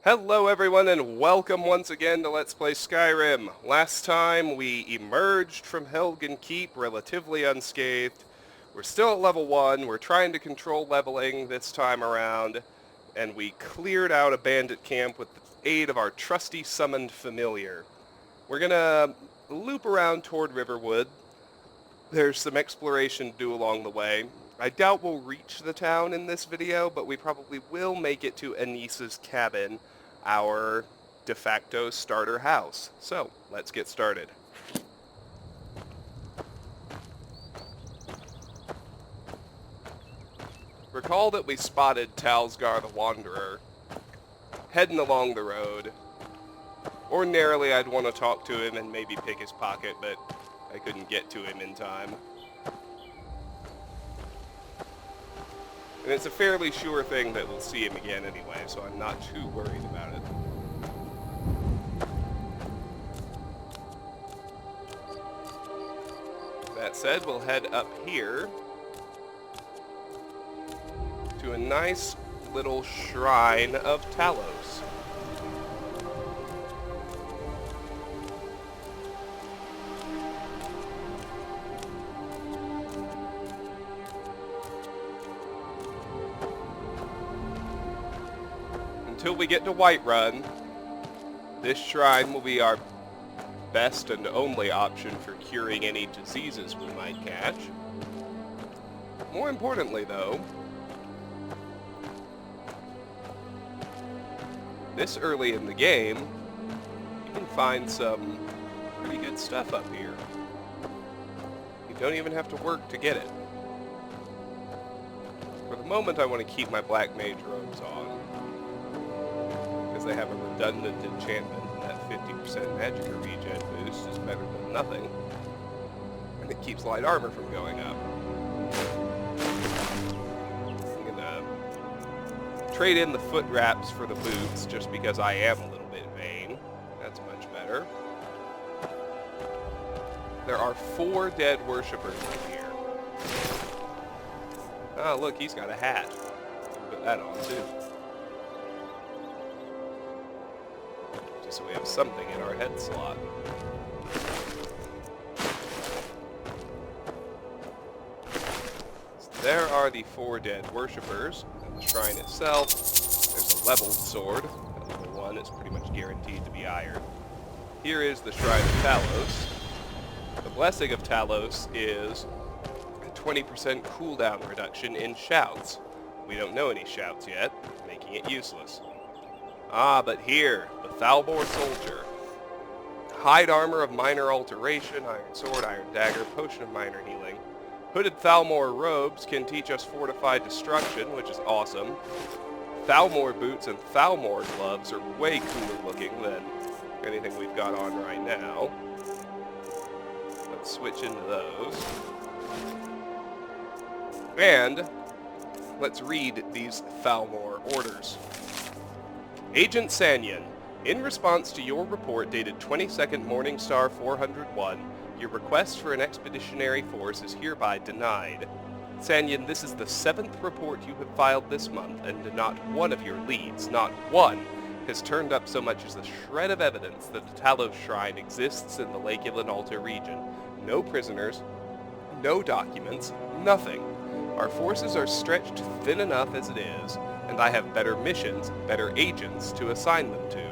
Hello everyone and welcome once again to Let's Play Skyrim. Last time we emerged from Helgen Keep relatively unscathed. We're still at level 1, we're trying to control leveling this time around, and we cleared out a bandit camp with the aid of our trusty summoned familiar. We're gonna loop around toward Riverwood. There's some exploration to do along the way. I doubt we'll reach the town in this video, but we probably will make it to Anise's cabin, our de facto starter house. So, let's get started. Recall that we spotted Talsgar the Wanderer heading along the road. Ordinarily, I'd want to talk to him and maybe pick his pocket, but I couldn't get to him in time. And it's a fairly sure thing that we'll see him again anyway, so I'm not too worried about it. That said, we'll head up here to a nice little shrine of Talos. Until we get to Whiterun, this shrine will be our best and only option for curing any diseases we might catch. More importantly, though, this early in the game, you can find some pretty good stuff up here. You don't even have to work to get it. For the moment, I want to keep my Black Mage robes on, because they have a redundant enchantment, and that 50% magic regen boost is better than nothing. And it keeps light armor from going up. I'm gonna trade in the foot wraps for the boots, just because I am a little bit vain. That's much better. There are 4 dead worshippers in here. Oh, look, he's got a hat. Put that on, too. Just so we have something in our head slot. So there are the 4 dead worshippers. And the shrine itself, there's a leveled sword. At level 1, it's pretty much guaranteed to be iron. Here is the Shrine of Talos. The blessing of Talos is a 20% cooldown reduction in shouts. We don't know any shouts yet, making it useless. Ah, but here, the Thalmor Soldier. Hide armor of minor alteration, iron sword, iron dagger, potion of minor healing. Hooded Thalmor robes can teach us fortified destruction, which is awesome. Thalmor boots and Thalmor gloves are way cooler looking than anything we've got on right now. Let's switch into those. And let's read these Thalmor orders. Agent Sanyan, in response to your report dated 22nd Morningstar 401, your request for an expeditionary force is hereby denied. Sanyan, this is the 7th report you have filed this month, and not one of your leads, not one, has turned up so much as a shred of evidence that the Talos Shrine exists in the Lake Ilanalta region. No prisoners, no documents, nothing. Our forces are stretched thin enough as it is, and I have better missions, better agents to assign them to.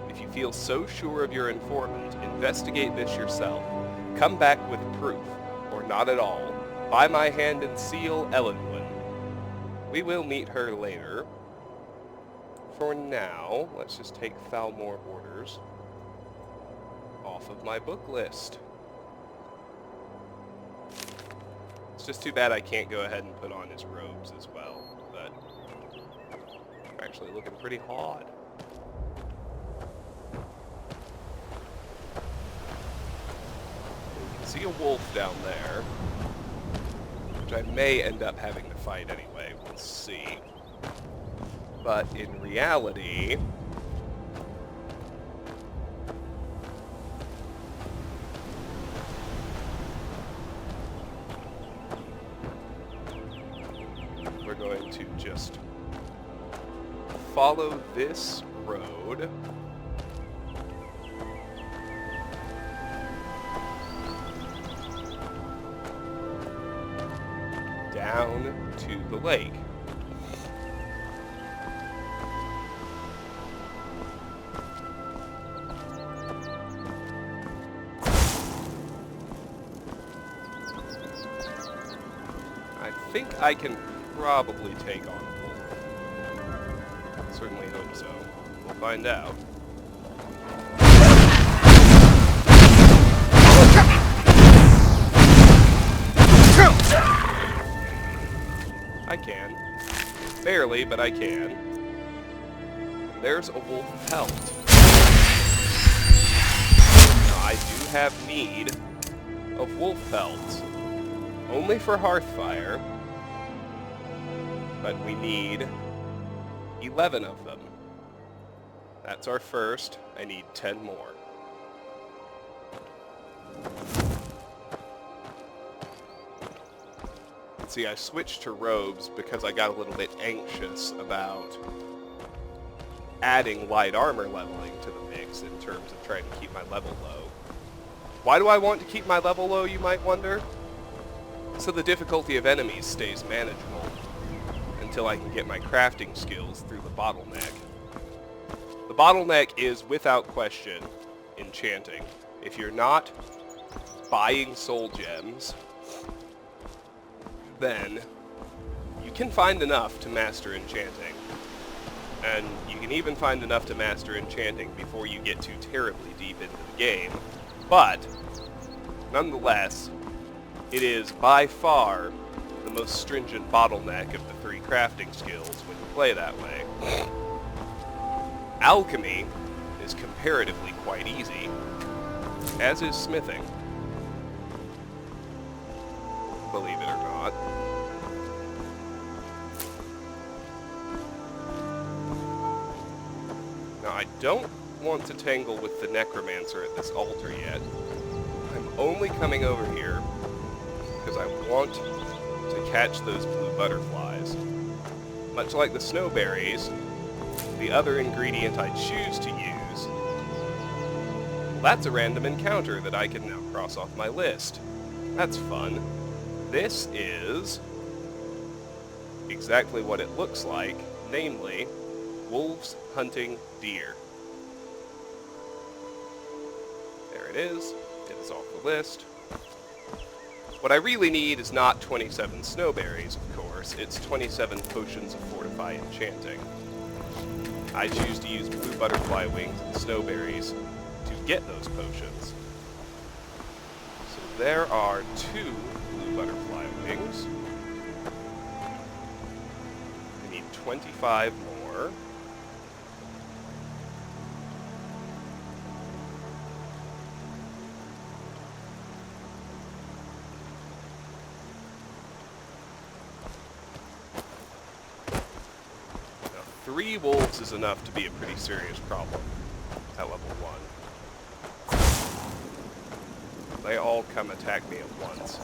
If you feel so sure of your informant, investigate this yourself. Come back with proof, or not at all. By my hand and seal, Ellenwood. We will meet her later. For now, let's just take Thalmor orders off of my book list. It's just too bad I can't go ahead and put on his robes as well, but they're actually looking pretty hot. You can see a wolf down there, which I may end up having to fight anyway, we'll see. But in reality, we're going to just follow this road. Down to the lake. I think I can probably take on a wolf. Certainly hope so. We'll find out. I can. Barely, but I can. There's a wolf pelt. Now, I do have need of wolf pelts. Only for Hearthfire. But we need 11 of them. That's our first. I need 10 more. See, I switched to robes because I got a little bit anxious about adding light armor leveling to the mix in terms of trying to keep my level low. Why do I want to keep my level low, you might wonder? So the difficulty of enemies stays manageable until I can get my crafting skills through the bottleneck. The bottleneck is, without question, enchanting. If you're not buying soul gems, then you can find enough to master enchanting. And you can even find enough to master enchanting before you get too terribly deep into the game. But, nonetheless, it is by far the most stringent bottleneck of the 3 crafting skills when you play that way. Alchemy is comparatively quite easy, as is smithing. Believe it or not. Now, I don't want to tangle with the necromancer at this altar yet. I'm only coming over here because I want to catch those blue butterflies. Much like the snowberries, the other ingredient I choose to use, well, that's a random encounter that I can now cross off my list. That's fun. This is exactly what it looks like, namely, wolves hunting deer. There it is. It is off the list. What I really need is not 27 snowberries, of course. It's 27 potions of Fortify Enchanting. I choose to use blue butterfly wings and snowberries to get those potions. So there are 2 blue butterfly wings. I need 25 more. Now, 3 wolves is enough to be a pretty serious problem at level 1. They all come attack me at once.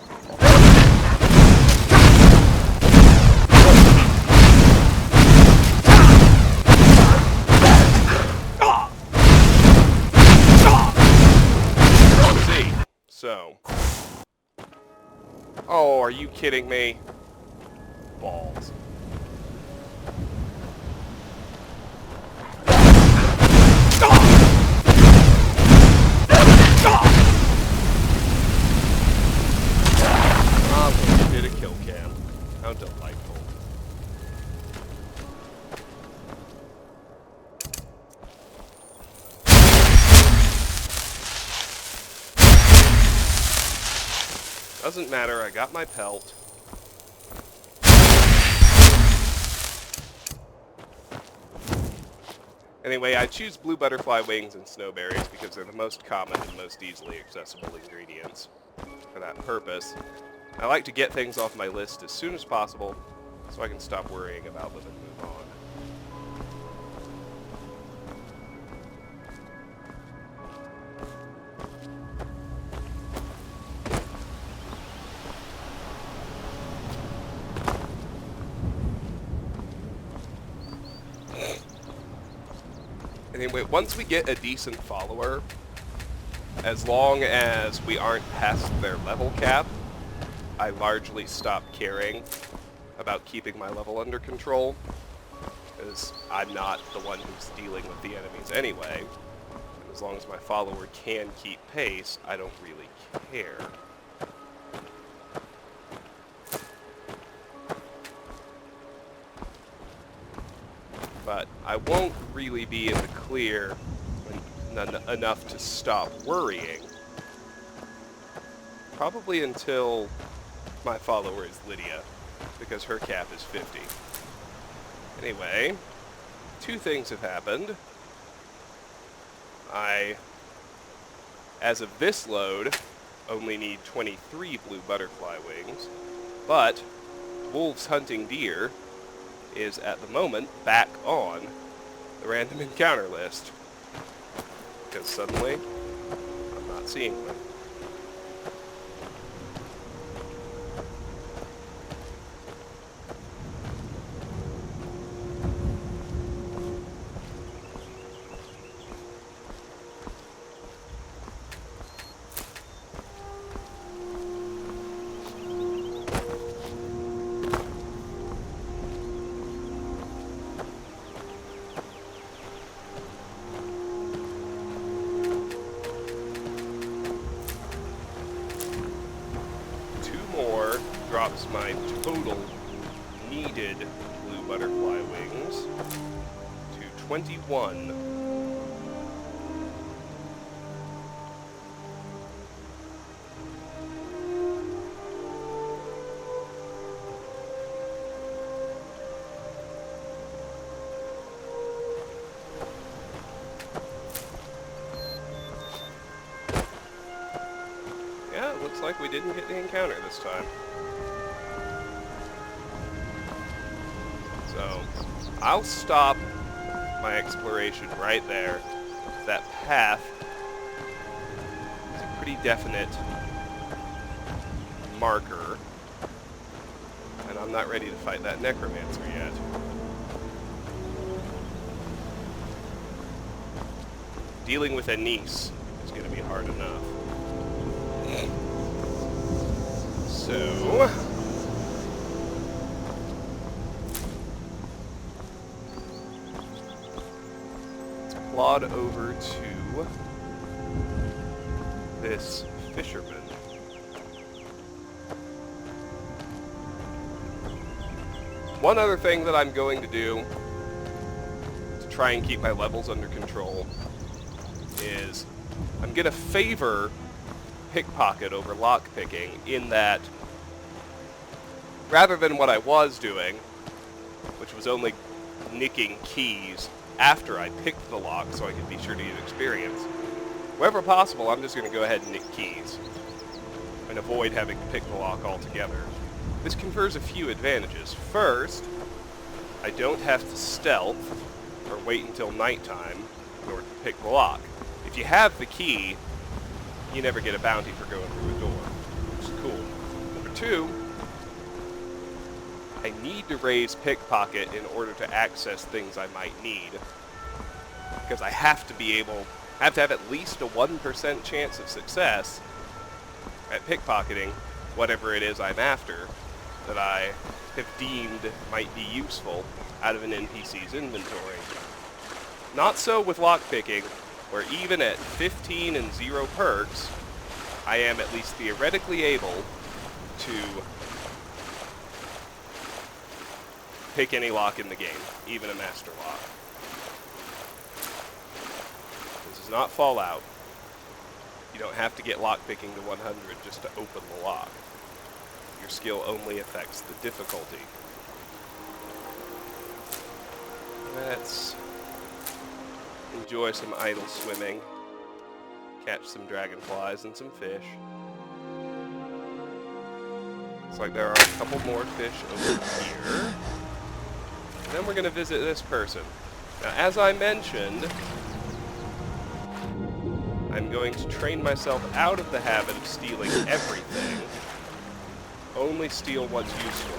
See, so. Oh, are you kidding me? Balls. Did a kill cam. How delightful. Doesn't matter, I got my pelt. Anyway, I choose blue butterfly wings and snowberries because they're the most common and most easily accessible ingredients for that purpose. I like to get things off my list as soon as possible so I can stop worrying about them and move on. Anyway, once we get a decent follower, as long as we aren't past their level cap, I largely stop caring about keeping my level under control, because I'm not the one who's dealing with the enemies anyway. And as long as my follower can keep pace, I don't really care. But I won't really be in the clear enough to stop worrying. Probably until my follower is Lydia, because her cap is 50. Anyway, two things have happened. I, as of this load, only need 23 blue butterfly wings, but Wolves Hunting Deer is at the moment back on the random encounter list, because suddenly I'm not seeing them. Drops my total needed blue butterfly wings to 21. Yeah, it looks like we didn't get the encounter this time. So, I'll stop my exploration right there. That path is a pretty definite marker, and I'm not ready to fight that necromancer yet. Dealing with Anise is going to be hard enough. So... plod over to this fisherman. One other thing that I'm going to do to try and keep my levels under control is I'm going to favor pickpocket over lockpicking, in that rather than what I was doing, which was only nicking keys after I picked the lock so I could be sure to get experience. Wherever possible, I'm just going to go ahead and nick keys and avoid having to pick the lock altogether. This confers a few advantages. First, I don't have to stealth or wait until nighttime in order to pick the lock. If you have the key, you never get a bounty for going through a door, which is cool. Number two, I need to raise pickpocket in order to access things I might need, because I have to have at least a 1% chance of success at pickpocketing whatever it is I'm after that I have deemed might be useful out of an NPC's inventory. Not so with lockpicking, where even at 15 and 0 perks, I am at least theoretically able to pick any lock in the game, even a master lock. This is not Fallout. You don't have to get lockpicking to 100 just to open the lock. Your skill only affects the difficulty. Let's enjoy some idle swimming, catch some dragonflies and some fish. Looks like there are a couple more fish over here. And then we're going to visit this person. Now, as I mentioned, I'm going to train myself out of the habit of stealing everything. Only steal what's useful.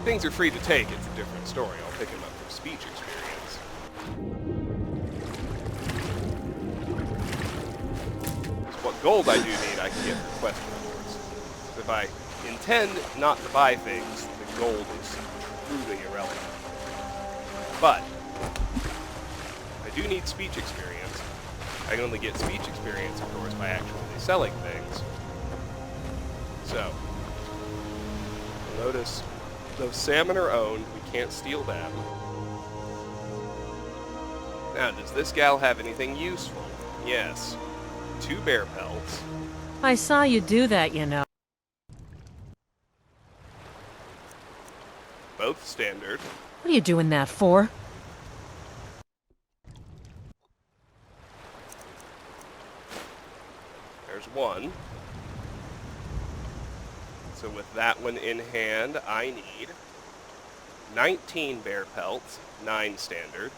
things are free to take, it's a different story. I'll pick him up for speech experience. So what gold I do need, I can get for quest rewards. So if I intend not to buy things, the gold is truly irrelevant. But I do need speech experience. I can only get speech experience, of course, by actually selling things. So, you'll notice those salmon are owned. We can't steal them. Now, does this gal have anything useful? Yes. 2 bear pelts. I saw you do that, you know. Both standard. What are you doing that for? There's 1. So with that one in hand, I need 19 bear pelts, 9 standard.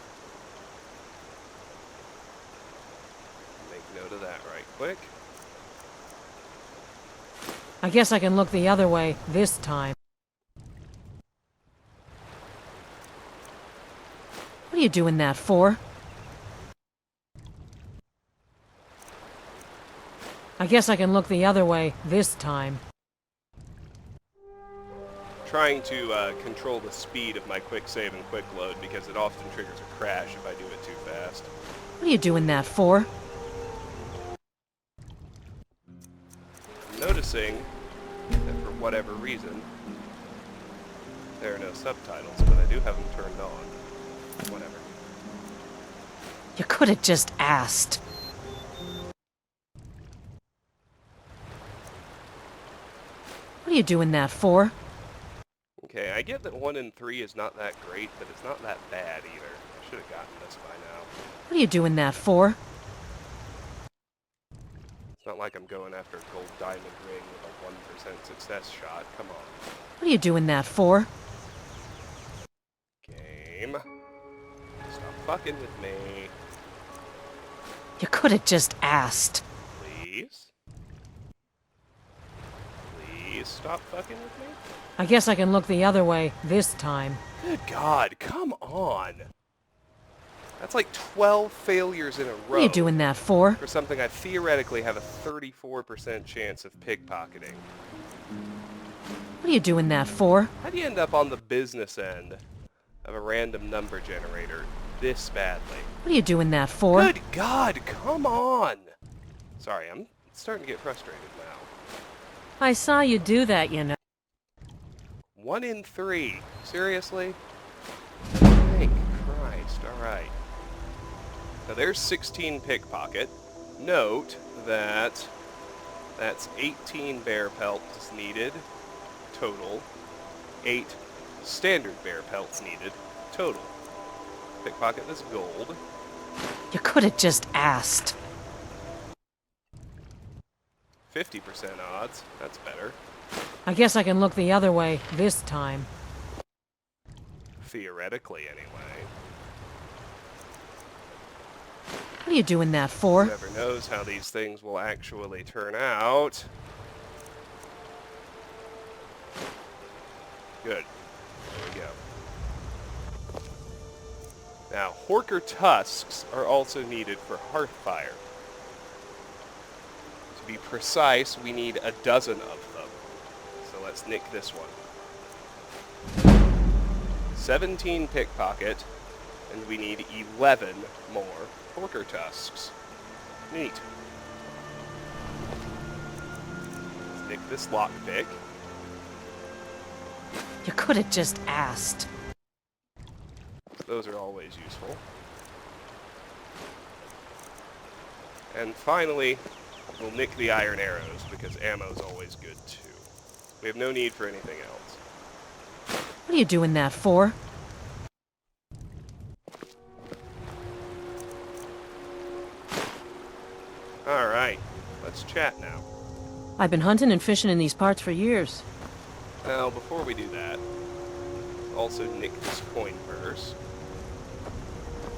Make note of that right quick. I guess I can look the other way this time. What are you doing that for? I guess I can look the other way this time. Trying to control the speed of my quick save and quick load because it often triggers a crash if I do it too fast. What are you doing that for? I'm noticing that for whatever reason, there are no subtitles, but I do have them turned on. Whatever. You could have just asked. What are you doing that for? Okay, I get that 1 in 3 is not that great, but it's not that bad either. I should have gotten this by now. What are you doing that for? It's not like I'm going after a gold diamond ring with a 1% success shot. Come on. What are you doing that for? Game. Stop fucking with me. You could have just asked. Please? Please stop fucking with me? I guess I can look the other way this time. Good God, come on. That's like 12 failures in a row. What are you doing that for? For something I theoretically have a 34% chance of pickpocketing. What are you doing that for? How do you end up on the business end of a random number generator this badly? What are you doing that for? Good God, come on! Sorry, I'm starting to get frustrated now. I saw you do that, you know. 1 in 3. Seriously? Thank Christ. Alright. Now there's 16 pickpocket. Note that that's 18 bear pelts needed total. 8 standard bear pelts needed total. Pickpocket this gold. You could have just asked. 50% odds. That's better. I guess I can look the other way this time. Theoretically, anyway. What are you doing that for? Whoever knows how these things will actually turn out. Good. There we go. Now, Horker tusks are also needed for Hearthfire. To be precise, we need a dozen of them. So let's nick this one. 17 pickpocket, and we need 11 more Horker tusks. Neat. Let's nick this lockpick. You could have just asked. Those are always useful. And finally, we'll nick the iron arrows, because ammo's always good too. We have no need for anything else. What are you doing that for? Alright, let's chat now. I've been hunting and fishing in these parts for years. Now, before we do that, also nick this coin purse.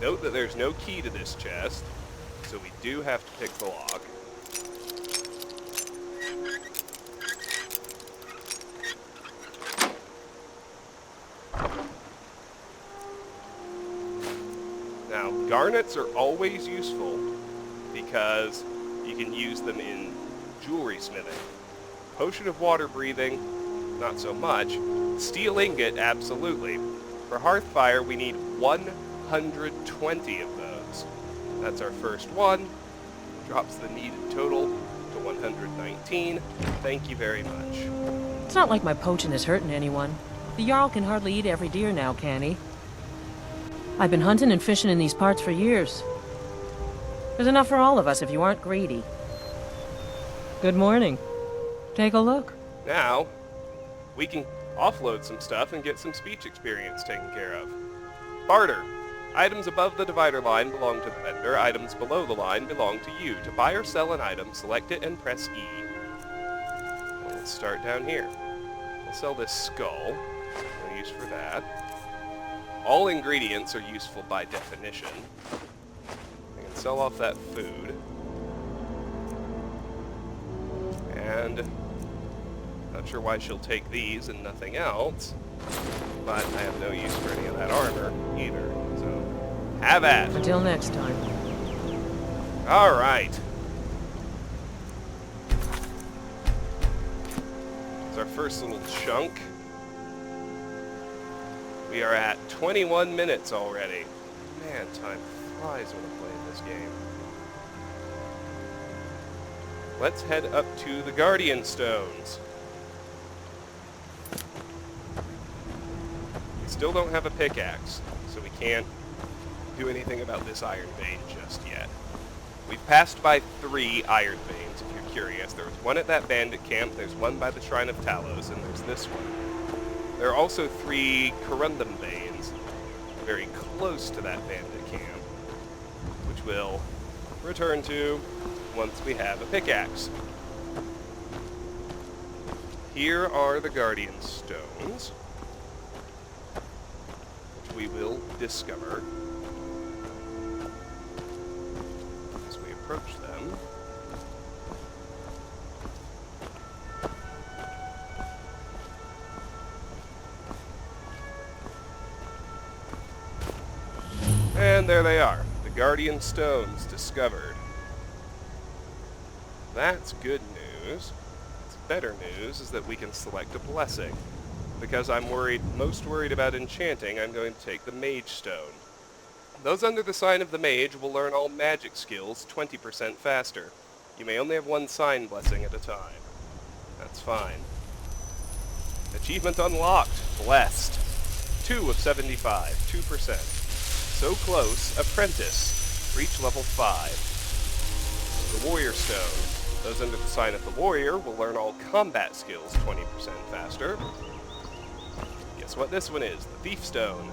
Note that there's no key to this chest, so we do have to pick the lock. Now, garnets are always useful because you can use them in jewelry smithing. Potion of water breathing, not so much. Steel ingot, absolutely. For Hearthfire, we need 120 of those. That's our first one. Drops the needed total to 119. Thank you very much. It's not like my poaching is hurting anyone. The Jarl can hardly eat every deer now, can he? I've been hunting and fishing in these parts for years. There's enough for all of us if you aren't greedy. Good morning. Take a look. Now, we can offload some stuff and get some speech experience taken care of. Barter. Items above the divider line belong to the vendor. Items below the line belong to you. To buy or sell an item, select it and press E. Well, let's start down here. We'll sell this skull. No use for that. All ingredients are useful by definition. I can sell off that food. And not sure why she'll take these and nothing else, but I have no use for any of that armor either, so have at it. Until next time. Alright. It's our first little chunk. We are at 21 minutes already. Man, time flies when I'm playing this game. Let's head up to the Guardian Stones. We still don't have a pickaxe, so we can't do anything about this iron vein just yet. We've passed by 3 iron veins, if you're curious. There was one at that bandit camp, there's one by the Shrine of Talos, and there's this one. There are also 3 corundum veins very close to that bandit camp, which we'll return to once we have a pickaxe. Here are the Guardian Stones, which we will discover as we approach them. And there they are, the Guardian Stones discovered. That's good news. Better news is that we can select a blessing. Because I'm most worried about enchanting, I'm going to take the Mage Stone. Those under the sign of the Mage will learn all magic skills 20% faster. You may only have one sign blessing at a time. That's fine. Achievement unlocked. Blessed. 2 of 75. 2%. So close. Apprentice. Reach level 5. The Warrior Stone. Those under the sign of the Warrior will learn all combat skills 20% faster. Guess what this one is? The Thief Stone.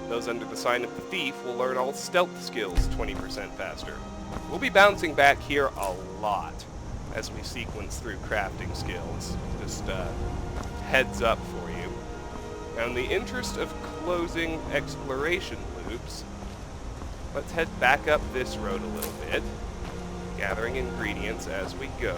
Those under the sign of the Thief will learn all stealth skills 20% faster. We'll be bouncing back here a lot as we sequence through crafting skills. Just heads up for you. Now, in the interest of closing exploration loops, let's head back up this road a little bit, gathering ingredients as we go.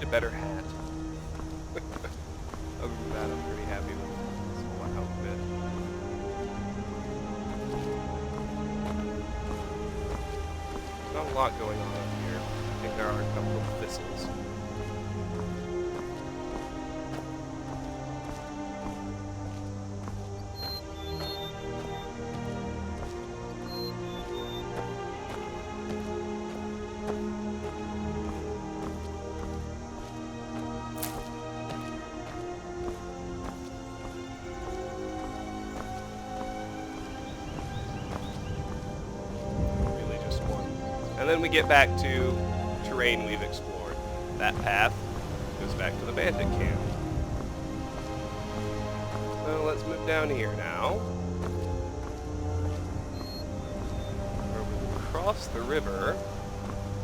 A better hat. Other than that, I'm pretty happy with this whole outfit. There's not a lot going on up here. I think there are a couple of thistles. And then we get back to terrain we've explored. That path goes back to the bandit camp. So let's move down here now. Where we will cross the river.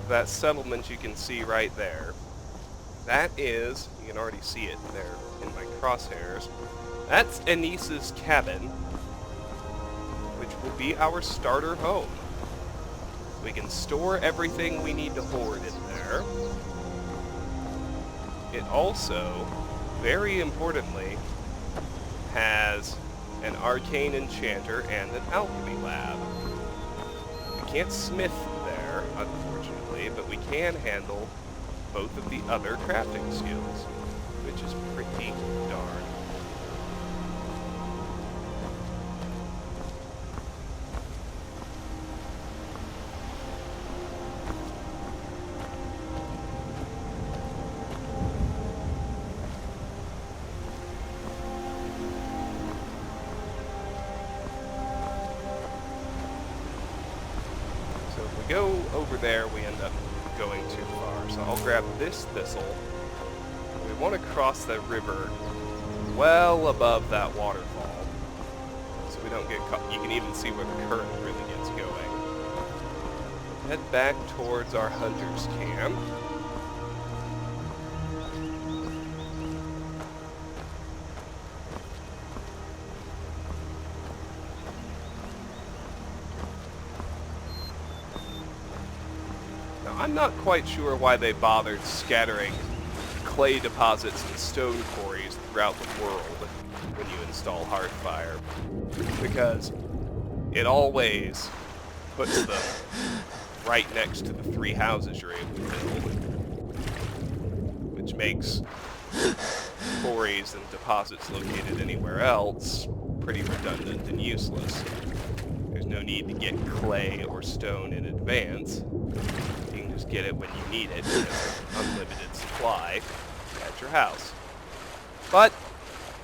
That settlement you can see right there. That is, you can already see it there in my crosshairs. That's Anise's cabin, which will be our starter home. We can store everything we need to hoard in there. It also, very importantly, has an arcane enchanter and an alchemy lab. We can't smith there, unfortunately, but we can handle both of the other crafting skills, which is pretty darn. So if we go over there, we end up going too far. So I'll grab this thistle. We want to cross that river well above that waterfall, so we don't get caught. You can even see where the current really gets going. Head back towards our hunter's camp. I'm not quite sure why they bothered scattering clay deposits and stone quarries throughout the world when you install Hearthfire, because it always puts them right next to the 3 houses you're able to build, which makes quarries and deposits located anywhere else pretty redundant and useless. There's no need to get clay or stone in advance. Just get it when you need it, because there's unlimited supply at your house. But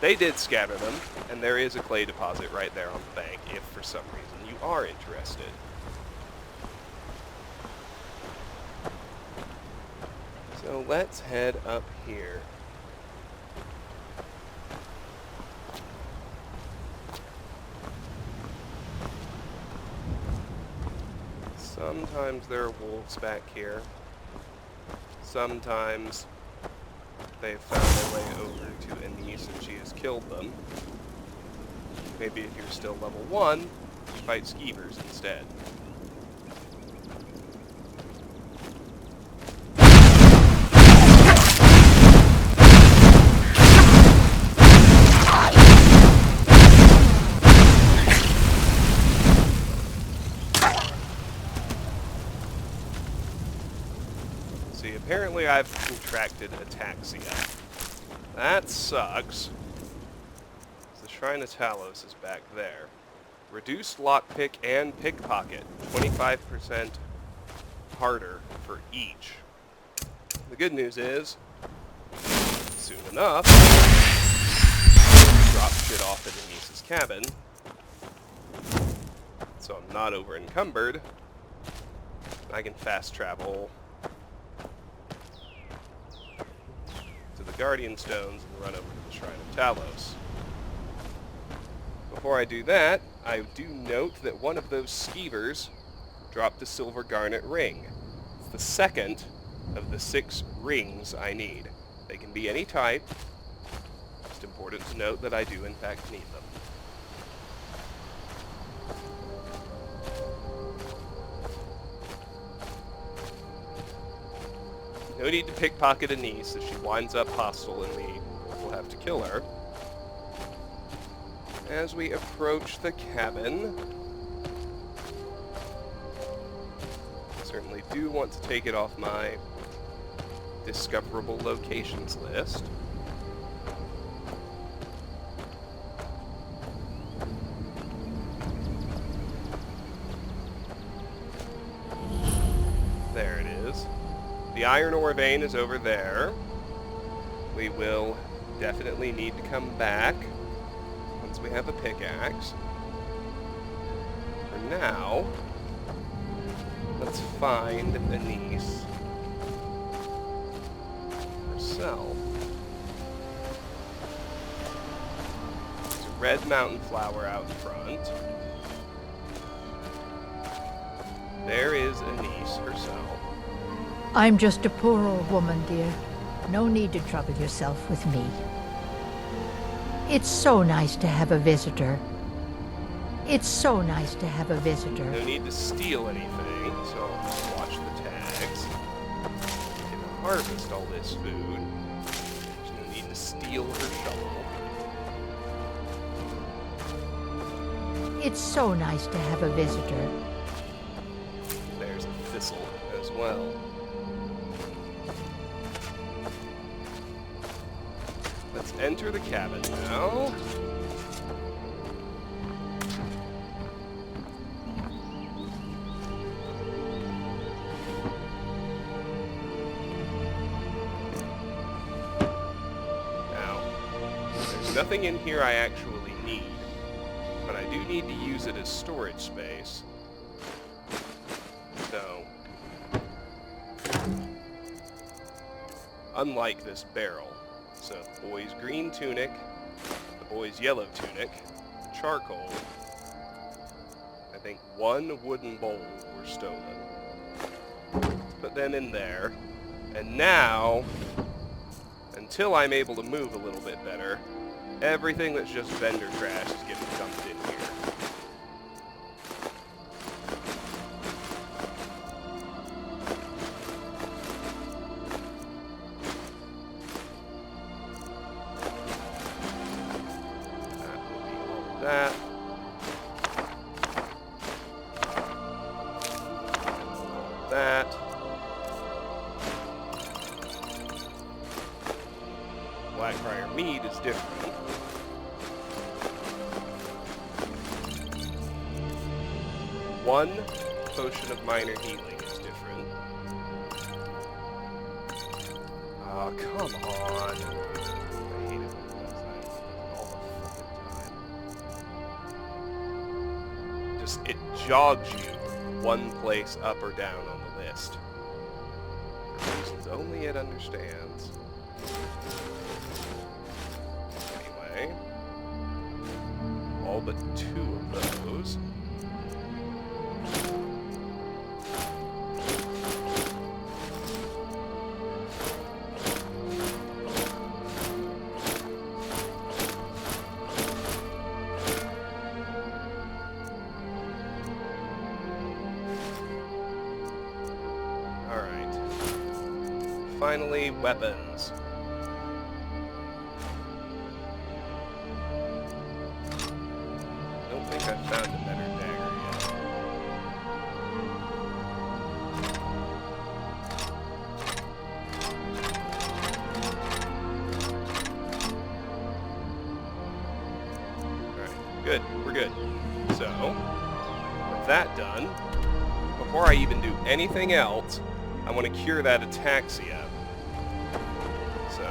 they did scatter them, and there is a clay deposit right there on the bank if for some reason you are interested. So let's head up here. Sometimes there are wolves back here. Sometimes they've found their way over to Anise and she has killed them. Maybe if you're still level 1, you fight skeevers instead. Apparently I've contracted ataxia. That sucks. The Shrine of Talos is back there. Reduced lockpick and pickpocket. 25% harder for each. The good news is, soon enough, drop shit off at Anise's cabin. So I'm not over encumbered. I can fast travel the Guardian Stones and run over to the Shrine of Talos. Before I do that, I do note that one of those skeevers dropped a silver garnet ring. It's the second of the 6 rings I need. They can be any type. It's important to note that I do in fact need them. No need to pickpocket Anise. If she winds up hostile and we will have to kill her. As we approach the cabin, I certainly do want to take it off my discoverable locations list. There it is. The iron ore vein is over there. We will definitely need to come back once we have a pickaxe. For now, find Anise herself. red mountain flower out front. There is Anise herself. I'm just a poor old woman, dear. No need to trouble yourself with me. It's so nice to have a visitor. It's so nice to have a visitor. No need to steal anything, so I'll just watch the tags. We can harvest all this food. There's no need to steal her shovel. It's so nice to have a visitor. There's a thistle as well. Let's enter the cabin now. Now, there's nothing in here I actually need, but I do need to use it as storage space. So, unlike this barrel, so the boy's green tunic, the boy's yellow tunic, the charcoal, I think one wooden bowl were stolen. Let's put them in there. And now, until I'm able to move a little bit better, everything that's just vendor trash is getting dumped in here. That. That. Blackbriar mead is different. One potion of minor healing is different. Oh, come on. I hate it when it does that all the fucking time. Just, it jogs you one place up or down on the list. For reasons only it understands. Anyway, all but 2 of those. Finally, weapons. Don't think I've found a better dagger yet. Alright, good. We're good. So, with that done, before I even do anything else, I want to cure that ataxia. So,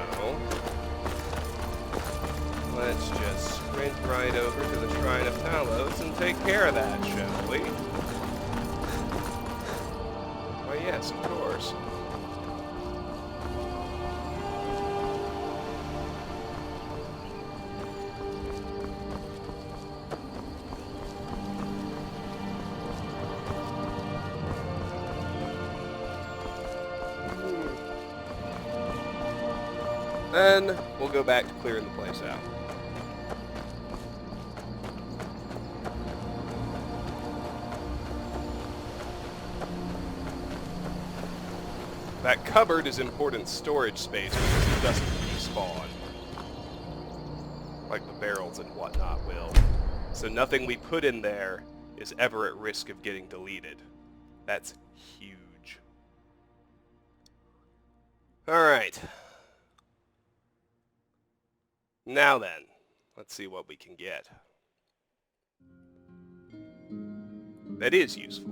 let's just sprint right over to the Shrine of Talos and take care of that, shall we? Why, yes, of course. Then we'll go back to clearing the place out. That cupboard is important storage space because it doesn't respawn. Like the barrels and whatnot will. So nothing we put in there is ever at risk of getting deleted. That's huge. Alright. Now then, let's see what we can get. That is useful.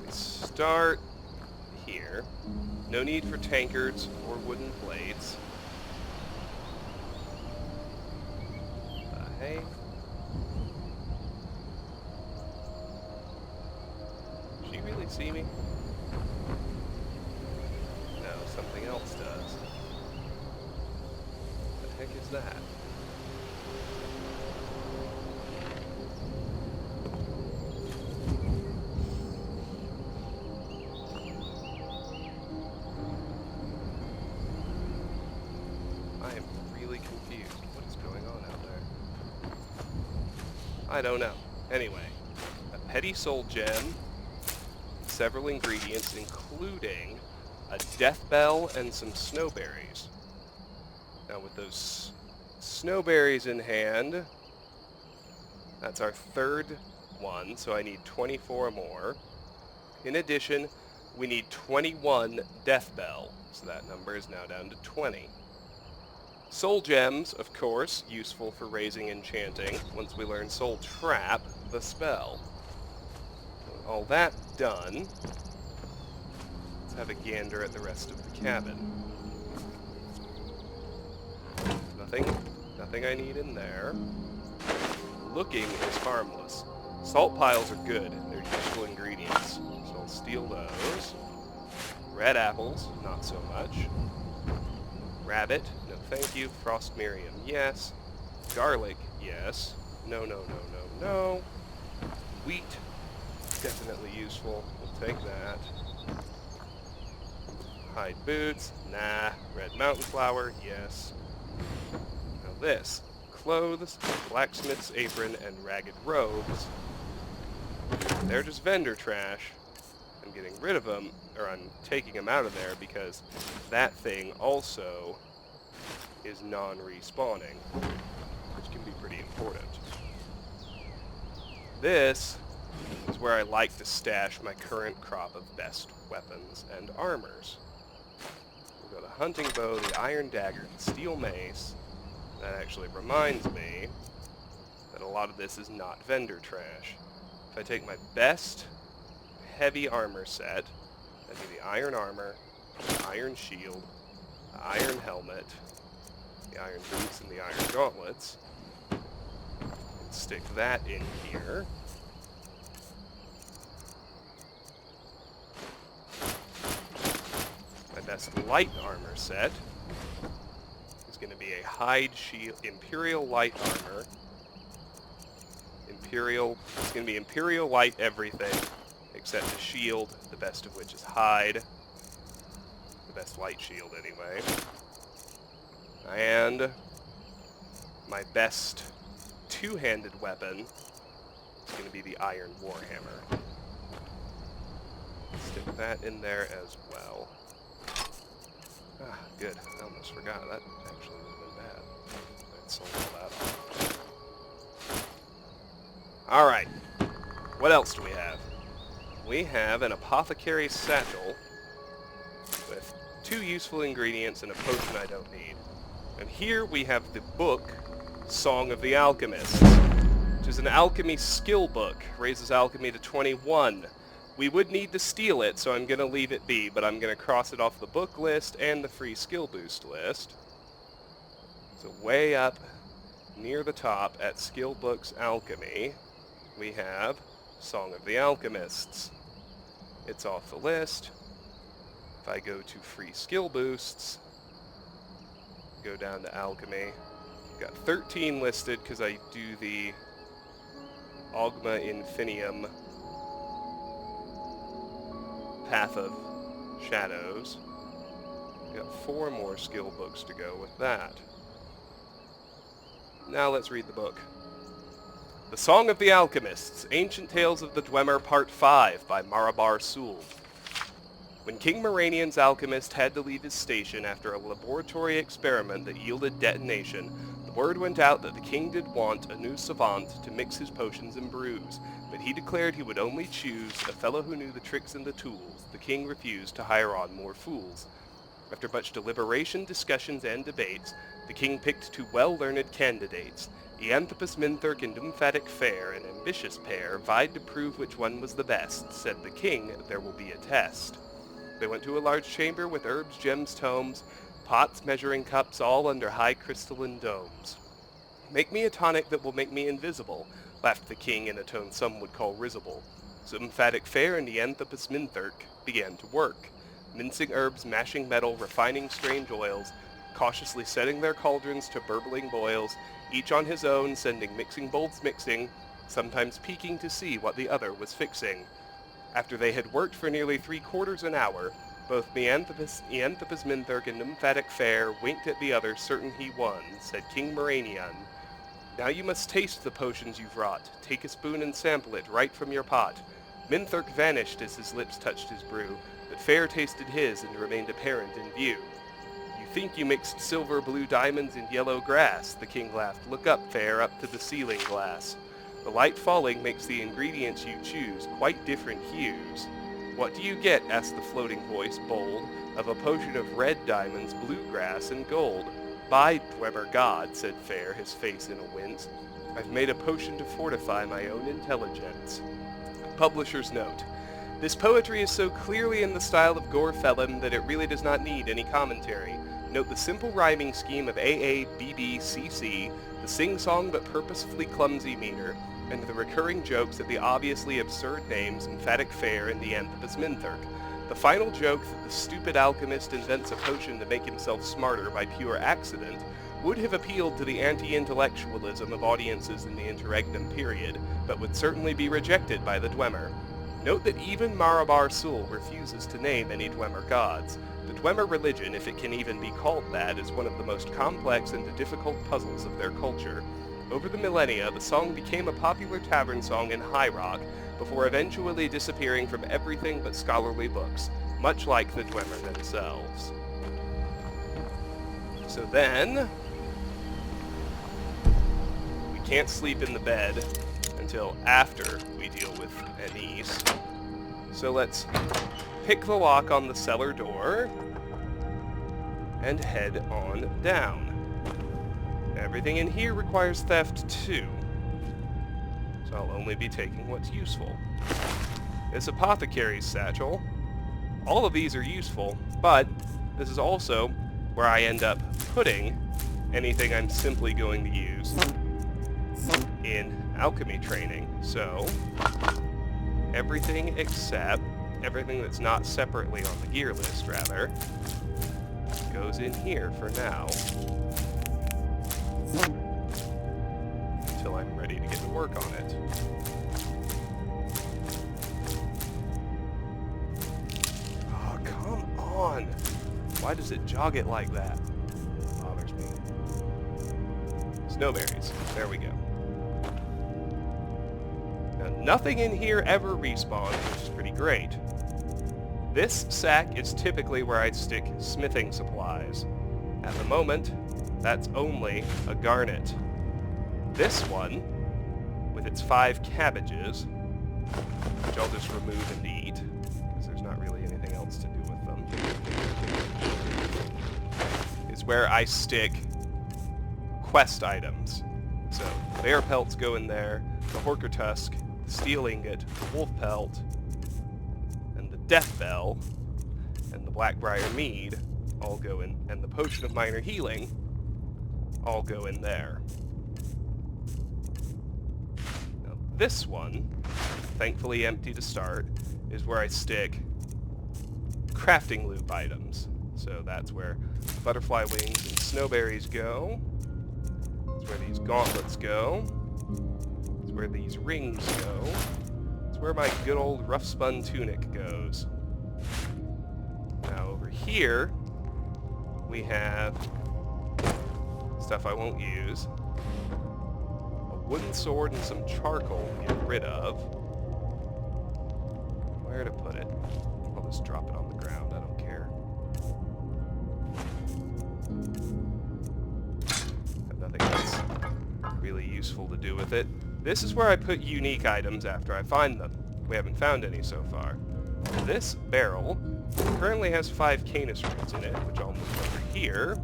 We start here. No need for tankards or wooden plates. Hey. he see me? No, something else does. What the heck is that? I am really confused. What is going on out there? I don't know. Anyway, a petty soul gem, several ingredients, including a death bell and some snowberries. Now with those snowberries in hand, that's our third one, so I need 24 more. In addition, we need 21 death bell, so that number is now down to 20. Soul gems, of course, useful for raising enchanting once we learn Soul Trap, the spell. All that done, let's have a gander at the rest of the cabin. Nothing I need in there. Looking is harmless. Salt piles are good. They're useful ingredients, so I'll steal those. Red apples, not so much. Rabbit, no thank you. Frost Miriam, yes. Garlic, yes. No, no, no, no, no. Wheat, definitely useful. We'll take that. Hide boots, nah. Red mountain flower, yes. Now this, clothes, blacksmith's apron, and ragged robes. They're just vendor trash. I'm getting rid of them, or I'm taking them out of there because that thing also is non-respawning, which can be pretty important. This is where I like to stash my current crop of best weapons and armors. We've got the hunting bow, the iron dagger, the steel mace. That actually reminds me that a lot of this is not vendor trash. If I take my best heavy armor set, that'd be the iron armor, the iron shield, the iron helmet, the iron boots, and the iron gauntlets. And stick that in here. My best light armor set is going to be a hide shield, Imperial light armor. It's going to be Imperial light everything, except the shield, the best of which is hide. The best light shield, anyway. And my best two-handed weapon is going to be the Iron Warhammer. Stick that in there as well. Ah, good. I almost forgot. That actually would have been bad. I'd sold all that off. Alright. What else do we have? We have an apothecary's satchel with 2 useful ingredients and a potion I don't need. And here we have the book, Song of the Alchemist, which is an alchemy skill book. Raises alchemy to 21. We would need to steal it, so I'm going to leave it be, but I'm going to cross it off the book list and the free skill boost list. So way up near the top at Skill Books Alchemy, we have Song of the Alchemists. It's off the list. If I go to free skill boosts, go down to Alchemy, got 13 listed because I do the Augma Infinium Path of Shadows. Got 4 more skill books to go with that. Now let's read the book. The Song of the Alchemists, Ancient Tales of the Dwemer, Part 5 by Marabar Sould. When King Moranian's alchemist had to leave his station after a laboratory experiment that yielded detonation, the word went out that the king did want a new savant to mix his potions and brews, but he declared he would only choose a fellow who knew the tricks and the tools. The king refused to hire on more fools. After much deliberation, discussions, and debates, the king picked 2 well-learned candidates. Eanthropus Minthurk and Lymphatic Fair, an ambitious pair, vied to prove which one was the best. Said the king, there will be a test. They went to a large chamber with herbs, gems, tomes, pots, measuring cups, all under high crystalline domes. Make me a tonic that will make me invisible, laughed the king in a tone some would call risible. Zemphatic Fair and the Anthropus Minthirk began to work, mincing herbs, mashing metal, refining strange oils, cautiously setting their cauldrons to burbling boils, each on his own, sending mixing bowls mixing, sometimes peeking to see what the other was fixing. After they had worked for nearly 3/4 an hour, both Eanthropus Minthirk and Nymphatic Fair winked at the other, certain he won, said King Moranion. Now you must taste the potions you've wrought. Take a spoon and sample it right from your pot. Minthirk vanished as his lips touched his brew, but Fair tasted his and remained apparent in view. You think you mixed silver, blue diamonds, and yellow grass, the king laughed. Look up, Fair, up to the ceiling glass. The light falling makes the ingredients you choose quite different hues. What do you get, asked the floating voice, bold, of a potion of red diamonds, blue grass, and gold? By Dwemer God, said Fair, his face in a wince, I've made a potion to fortify my own intelligence. Publisher's note. This poetry is so clearly in the style of Gore Felon that it really does not need any commentary. Note the simple rhyming scheme of AA, BB, CC, the sing-song but purposefully clumsy meter, and the recurring jokes at the obviously absurd names Emphatic Fair and the Anthropus Minthirk. The final joke that the stupid alchemist invents a potion to make himself smarter by pure accident would have appealed to the anti-intellectualism of audiences in the interregnum period, but would certainly be rejected by the Dwemer. Note that even Marabar Sul refuses to name any Dwemer gods. The Dwemer religion, if it can even be called that, is one of the most complex and difficult puzzles of their culture. Over the millennia, the song became a popular tavern song in High Rock, before eventually disappearing from everything but scholarly books, much like the Dwemer themselves. So then, we can't sleep in the bed until after we deal with Anise. So let's pick the lock on the cellar door and head on down. Everything in here requires theft too, so I'll only be taking what's useful. This apothecary's satchel. All of these are useful, but this is also where I end up putting anything I'm simply going to use in alchemy training. So everything except everything that's not separately on the gear list, rather, goes in here for now. Until I'm ready to get to work on it. Oh, come on! Why does it jog it like that? It bothers me. Snowberries. There we go. Now, nothing in here ever respawns, which is pretty great. This sack is typically where I stick smithing supplies. At the moment, that's only a garnet. This one, with its 5 cabbages, which I'll just remove and eat, because there's not really anything else to do with them, is where I stick quest items. So, bear pelts go in there, the Horker Tusk, the Steel Ingot, the Wolf Pelt, and the Death Bell, and the Blackbriar Mead all go in, and the Potion of Minor Healing all go in there. Now, this one, thankfully empty to start, is where I stick crafting loop items. So that's where butterfly wings and snowberries go. That's where these gauntlets go. That's where these rings go. That's where my good old rough-spun tunic goes. Now over here, we have stuff I won't use. A wooden sword and some charcoal to get rid of. Where to put it? I'll just drop it on the ground, I don't care. Have nothing else really useful to do with it. This is where I put unique items after I find them. We haven't found any so far. This barrel currently has 5 canis roots in it, which I'll move over here.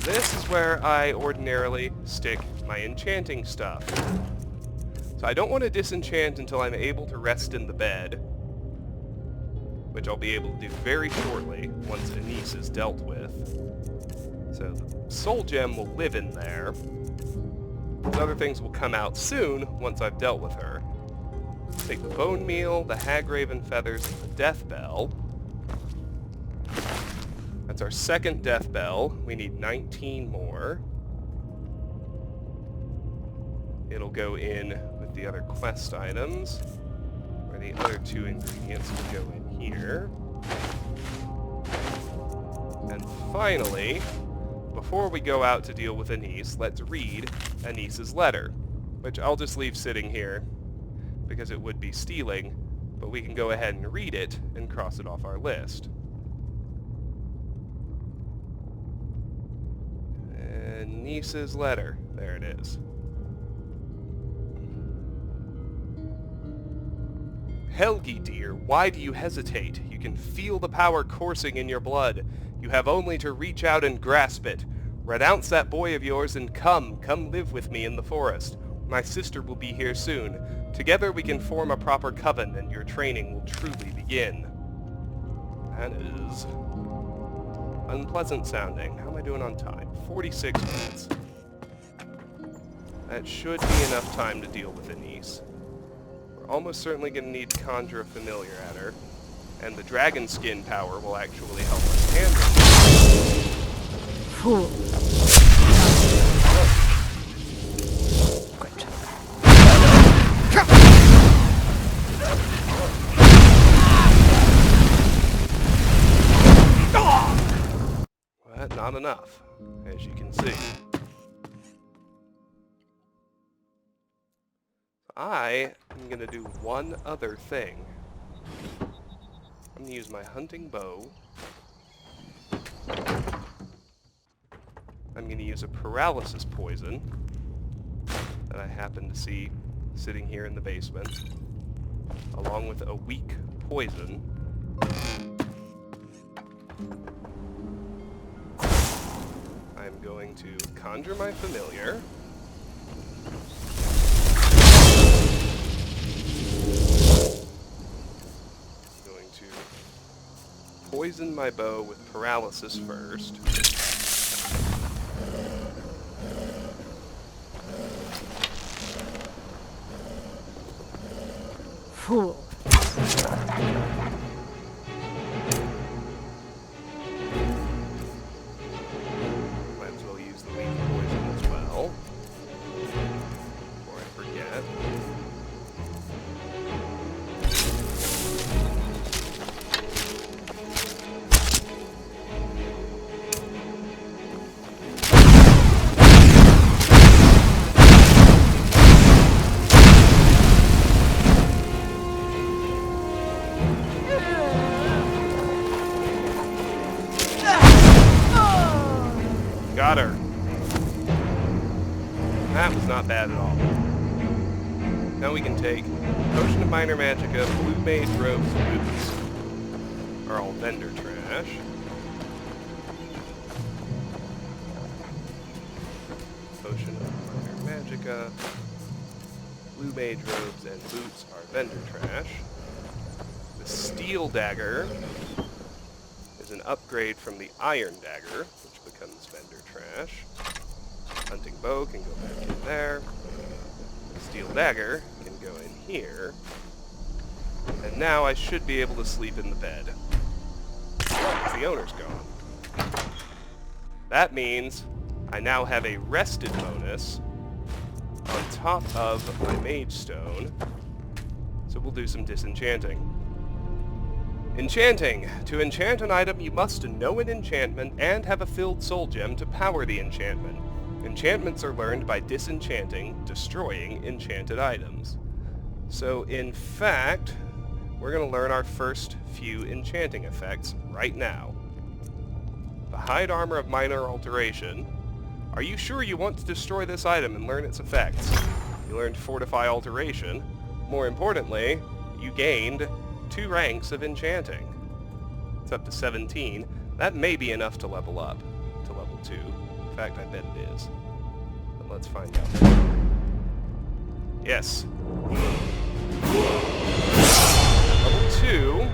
This is where I ordinarily stick my enchanting stuff. So I don't want to disenchant until I'm able to rest in the bed, which I'll be able to do very shortly once Anise is dealt with. So the soul gem will live in there. Those other things will come out soon once I've dealt with her. Take the bone meal, the hag raven feathers, and the death bell. That's our second death bell. We need 19 more. It'll go in with the other quest items, where the other 2 ingredients will go in here. And finally, before we go out to deal with Anise, let's read Anise's letter, which I'll just leave sitting here because it would be stealing, but we can go ahead and read it and cross it off our list. Anise's letter. There it is. Helgi, dear, why do you hesitate? You can feel the power coursing in your blood. You have only to reach out and grasp it. Renounce that boy of yours and come live with me in the forest. My sister will be here soon. Together we can form a proper coven and your training will truly begin. That is unpleasant sounding. How am I doing on time? 46 minutes. That should be enough time to deal with Anise. We're almost certainly going to need to conjure a familiar at her, and the dragon skin power will actually help us handle it. Fool. But not enough, as you can see. I am going to do one other thing. I'm going to use my hunting bow. I'm going to use a paralysis poison that I happen to see sitting here in the basement, along with a weak poison. I'm going to conjure my familiar. I'm going to poison my bow with paralysis first. Fool. Might as well use the weak poison as well, before I forget. Got her. That was not bad at all. Now we can take Potion of Minor Magicka, Blue Mage Robes, Boots. Are all vendor trash. Potion of Minor Magicka, Blue Mage Robes, and Boots are vendor trash. The Steel Dagger is an upgrade from the Iron Dagger, which becomes vendor trash. Hunting Bow can go back in there. The Steel Dagger can go in here. And now I should be able to sleep in the bed. Because the owner's gone. That means I now have a rested bonus on top of my Mage Stone. So we'll do some disenchanting. Enchanting. To enchant an item, you must know an enchantment and have a filled soul gem to power the enchantment. Enchantments are learned by disenchanting, destroying enchanted items. So, in fact, we're going to learn our first few enchanting effects right now. The Hide Armor of Minor Alteration. Are you sure you want to destroy this item and learn its effects? You learned Fortify Alteration. More importantly, you gained 2 ranks of enchanting. It's up to 17. That may be enough to level up to level 2. In fact, I bet it is. But let's find out. Yes. Level 2.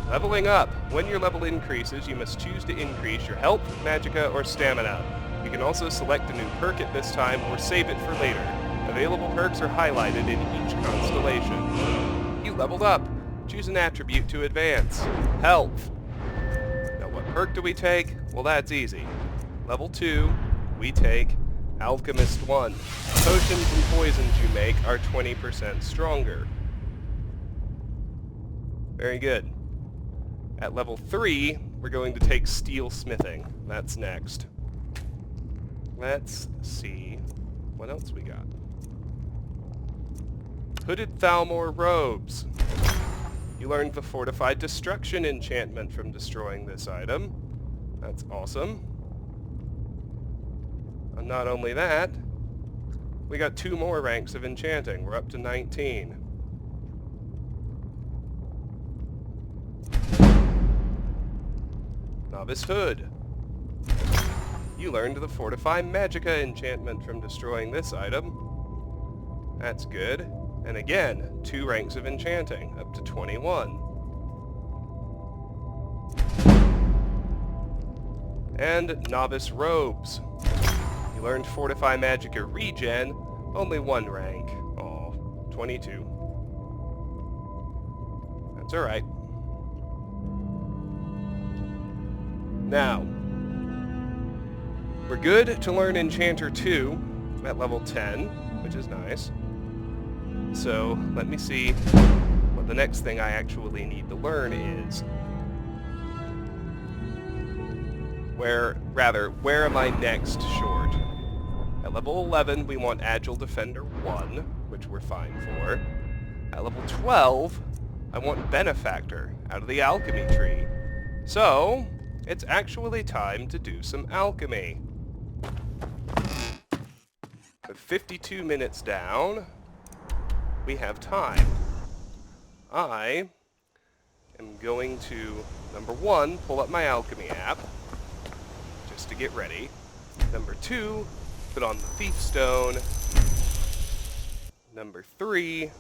Leveling up. When your level increases, you must choose to increase your health, magicka, or stamina. You can also select a new perk at this time or save it for later. Available perks are highlighted in each constellation. You leveled up. Choose an attribute to advance. Health. Now what perk do we take? Well, that's easy. Level 2, we take Alchemist 1. Potions and poisons you make are 20% stronger. Very good. At level 3, we're going to take Steel Smithing. That's next. Let's see what else we got. Hooded Thalmor Robes. You learned the Fortified Destruction enchantment from destroying this item. That's awesome. And not only that, we got 2 more ranks of enchanting. We're up to 19. Novice Hood. You learned the Fortify Magicka enchantment from destroying this item. That's good. And again, 2 ranks of enchanting, up to 21. And Novice Robes. You learned Fortify Magicka regen, only 1 rank. Aw, 22. That's alright. Now, we're good to learn Enchanter 2 at level 10, which is nice. So, let me see what the next thing I actually need to learn is. Where am I next short? At level 11, we want Agile Defender 1, which we're fine for. At level 12, I want Benefactor out of the Alchemy tree. So, it's actually time to do some alchemy. With 52 minutes down, we have time. I am going to, number 1, pull up my alchemy app, just to get ready. Number 2, put on the Thief Stone. Number 3,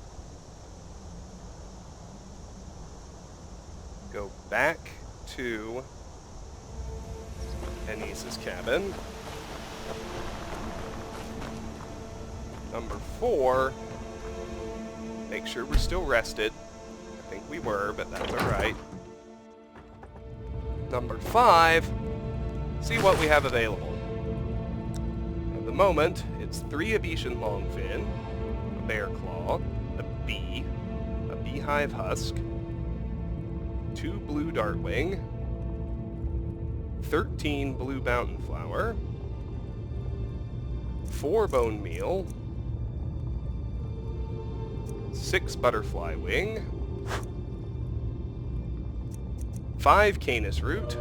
go back to Anise's cabin. Number 4, make sure we're still rested. I think we were, but that's alright. Number 5, see what we have available. At the moment, it's 3 Abetian Longfin, a Bear Claw, a Bee, a Beehive Husk, 2 Blue Dartwing, 13 Blue Mountain Flower, 4 Bone Meal, 6 Butterfly Wing, 5 Canis Root, 2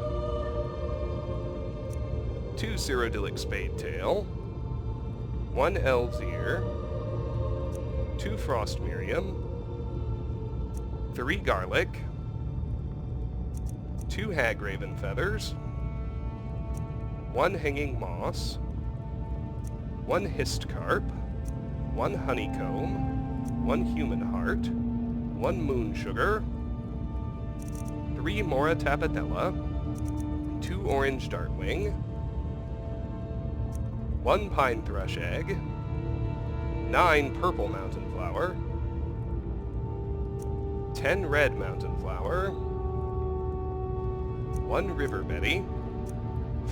Cyrodiilic Spade Tail, 1 Elf's Ear, 2 Frost Miriam, 3 Garlic, 2 Hagraven Feathers, 1 Hanging Moss, 1 Hist Carp, 1 Honeycomb, 1 Human Heart, 1 Moon Sugar, 3 Mora Tapadella, 2 Orange Dartwing, 1 Pine Thrush Egg, 9 Purple Mountain Flower, 10 Red Mountain Flower, 1 River Betty,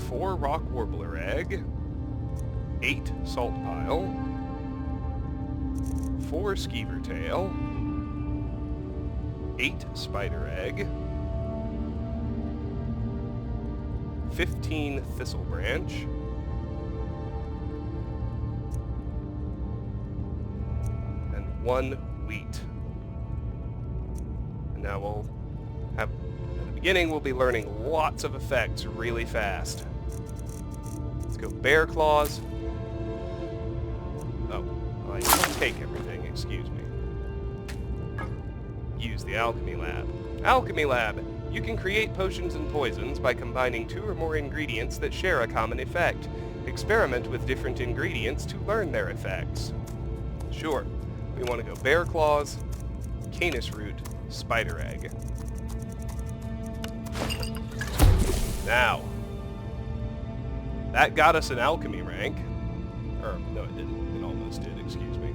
4 Rock Warbler Egg, 8 Salt Pile, 4 Skeever Tail, 8 Spider Egg, 15 Thistle Branch, and 1 Wheat. And now we'll have, at the beginning, we'll be learning lots of effects really fast. Let's go Bear Claws. Oh, I didn't take everything, excuse me. Use the Alchemy Lab. Alchemy Lab! You can create potions and poisons by combining 2 or more ingredients that share a common effect. Experiment with different ingredients to learn their effects. Sure, we want to go Bear Claws, Canis Root, Spider Egg. Now, that got us an alchemy rank. Or, no it didn't. It almost did, excuse me.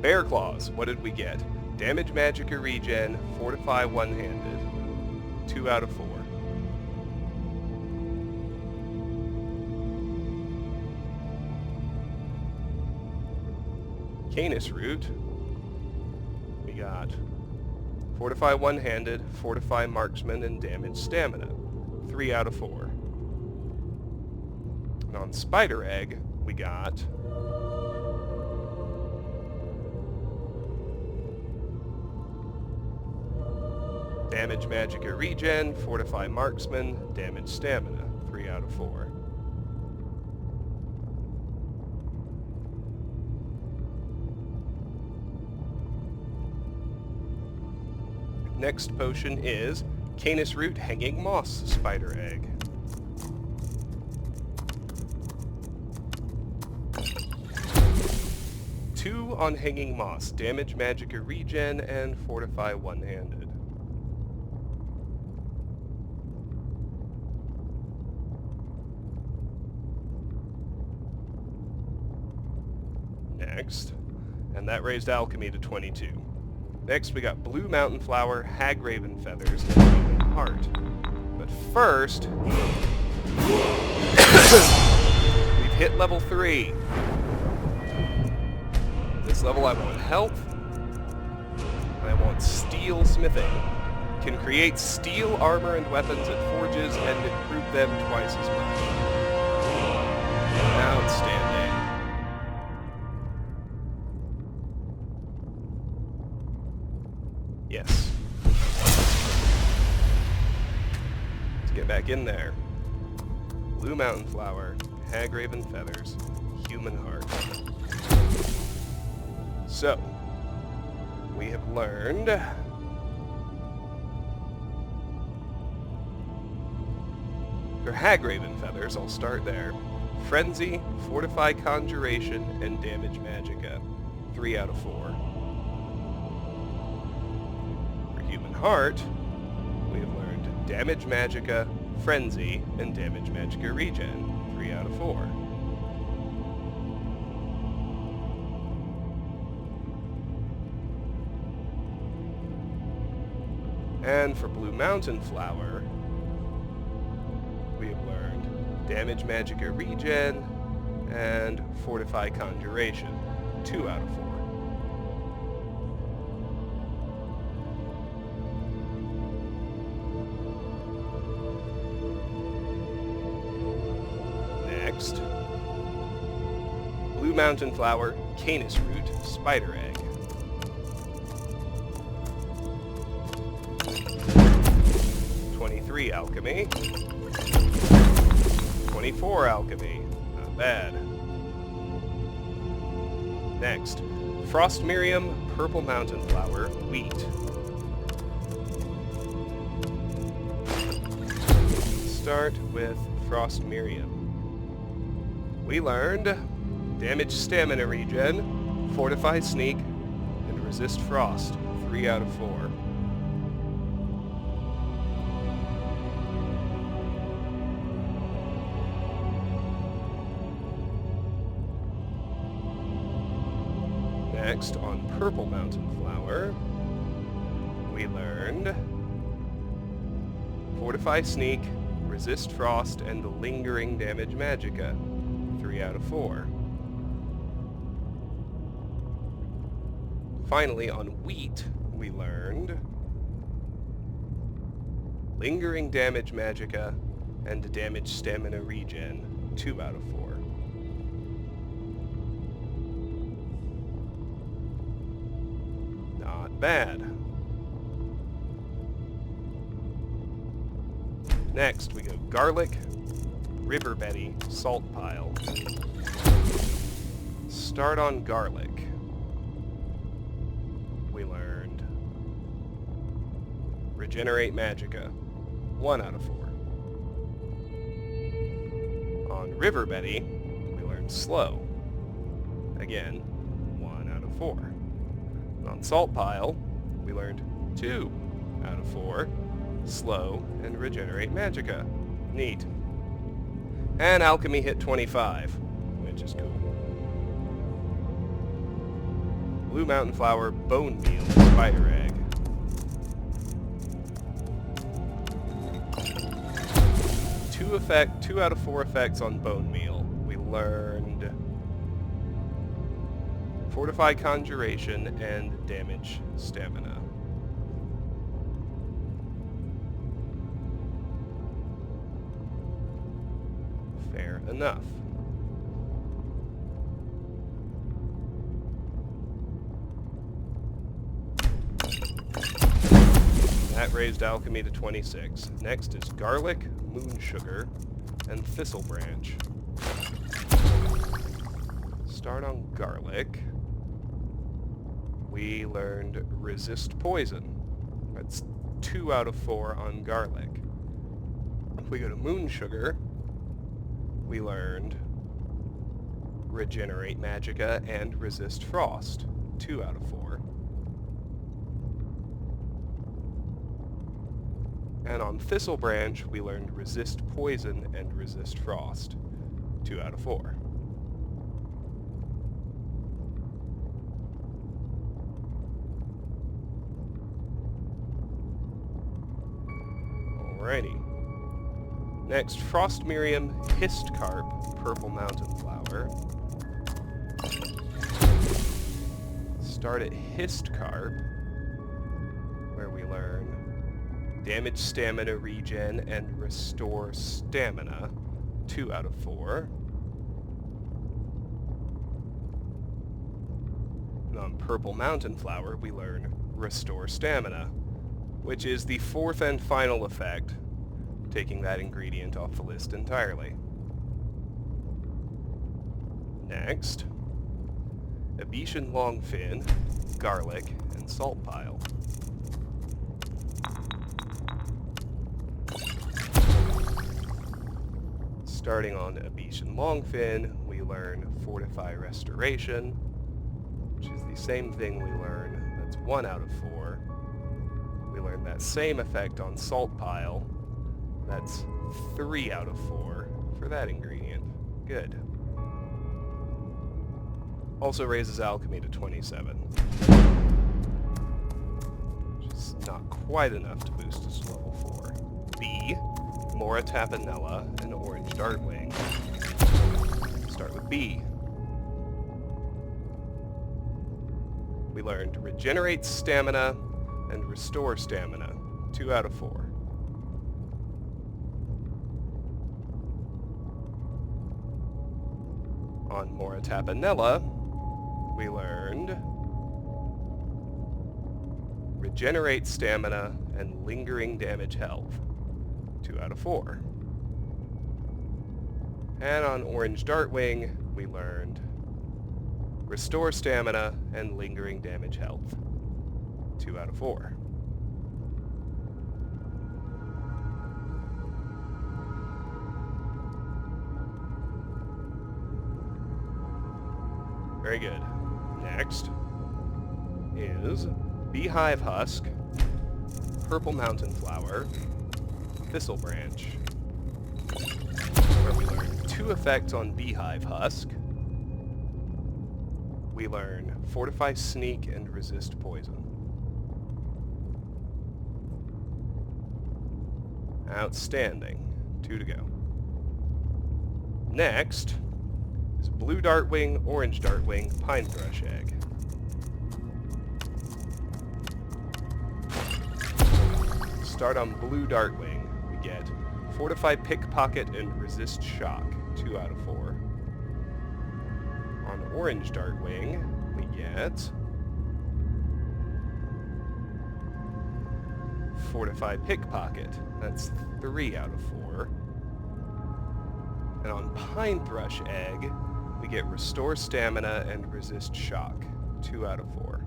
Bear Claws, what did we get? Damage, Magicka, Regen, Fortify one-handed. 2 out of 4. Canis Root, we got Fortify one-handed, Fortify marksman, and damage stamina. 3 out of 4. And on Spider Egg, we got damage, Magicka, Regen, Fortify marksman, damage stamina. 3 out of 4. Next potion is Canis Root Hanging Moss Spider Egg. Two on Hanging Moss, damage, Magicka, Regen, and Fortify one-handed. Next, and that raised Alchemy to 22. Next, we got Blue Mountain Flower, Hag Raven Feathers, and Human Heart. But first, we've hit level 3. This level I want health, and I want steel smithing. Can create steel armor and weapons at forges and improve them twice as much. Outstanding. Yes. Let's get back in there. Blue Mountain Flower, Hag Raven Feathers, Human Heart. So, we have learned for Hag Raven Feathers, I'll start there. Frenzy, Fortify Conjuration, and Damage Magicka. 3 out of 4. Heart, we have learned Damage Magicka, Frenzy, and Damage Magicka Regen. 3 out of 4. And for Blue Mountain Flower, we have learned Damage Magicka Regen and Fortify Conjuration. 2 out of 4. Blue Mountain Flower, Canis Root, Spider Egg. (23) Alchemy. 24 Alchemy. Not bad. Next, Frost Miriam, Purple Mountain Flower, Wheat. Start with Frost Miriam. We learned Damage Stamina Regen, Fortify Sneak, and Resist Frost. 3 out of 4. Next, on Purple Mountain Flower, we learned Fortify Sneak, Resist Frost, and Lingering Damage Magicka. 3 out of 4. Finally, on Wheat, we learned Lingering Damage Magicka and Damage Stamina Regen. 2 out of 4. Not bad. Next, we go Garlic, River Betty, Salt Pile. Start on Garlic. We learned Regenerate Magicka. 1 out of 4. On River Betty, we learned Slow. Again, 1 out of 4. And on Salt Pile, we learned 2 out of 4. Slow and Regenerate Magicka. Neat. And Alchemy hit 25, which is cool. Blue Mountain Flower, Bone Meal, Spider Egg. Two out of 4 effects on Bone Meal. We learned Fortify Conjuration and Damage Stamina. Fair enough. That raised Alchemy to 26. Next is Garlic, Moon Sugar, and Thistle Branch. Start on Garlic. We learned Resist Poison. That's 2 out of 4 on Garlic. If we go to Moon Sugar, we learned Regenerate Magicka and Resist Frost. 2 out of 4. And on Thistle Branch, we learned Resist Poison and Resist Frost. 2 out of 4. Alrighty. Next, Frost Miriam, Hist Carp, Purple Mountain Flower. Start at Hist Carp, where we learn Damage Stamina Regen and Restore Stamina, 2 out of 4. And on Purple Mountain Flower, we learn Restore Stamina, which is the 4th and final effect, taking that ingredient off the list entirely. Next, Abetian Longfin, Garlic, and Salt Pile. Starting on Abetian Longfin, we learn Fortify Restoration, which is the same thing we learn. That's 1 out of 4. We learn that same effect on Salt Pile. That's 3 out of 4 for that ingredient. Good. Also raises Alchemy to 27. Which is not quite enough to boost us to level 4. B, Mora Tapanella, and Orange Dartwing. Start with B. We learned Regenerate Stamina and Restore Stamina. 2 out of 4. On Mora Tapanella, we learned Regenerate Stamina and Lingering Damage Health. 2 out of 4. And on Orange Dartwing, we learned Restore Stamina and Lingering Damage Health. 2 out of 4. Very good. Next is Beehive Husk, Purple Mountain Flower, Thistle Branch, where we learn 2 effects on Beehive Husk. We learn Fortify Sneak and Resist Poison. Outstanding. 2 to go. Next is Blue Dartwing, Orange Dartwing, Pine Thrush Egg. Start on Blue Dartwing. We get Fortify Pickpocket and Resist Shock. 2 out of 4. On Orange Dartwing, we get Fortify Pickpocket. That's 3 out of 4. And on Pine Thrush Egg, we get Restore Stamina and Resist Shock. 2 out of 4.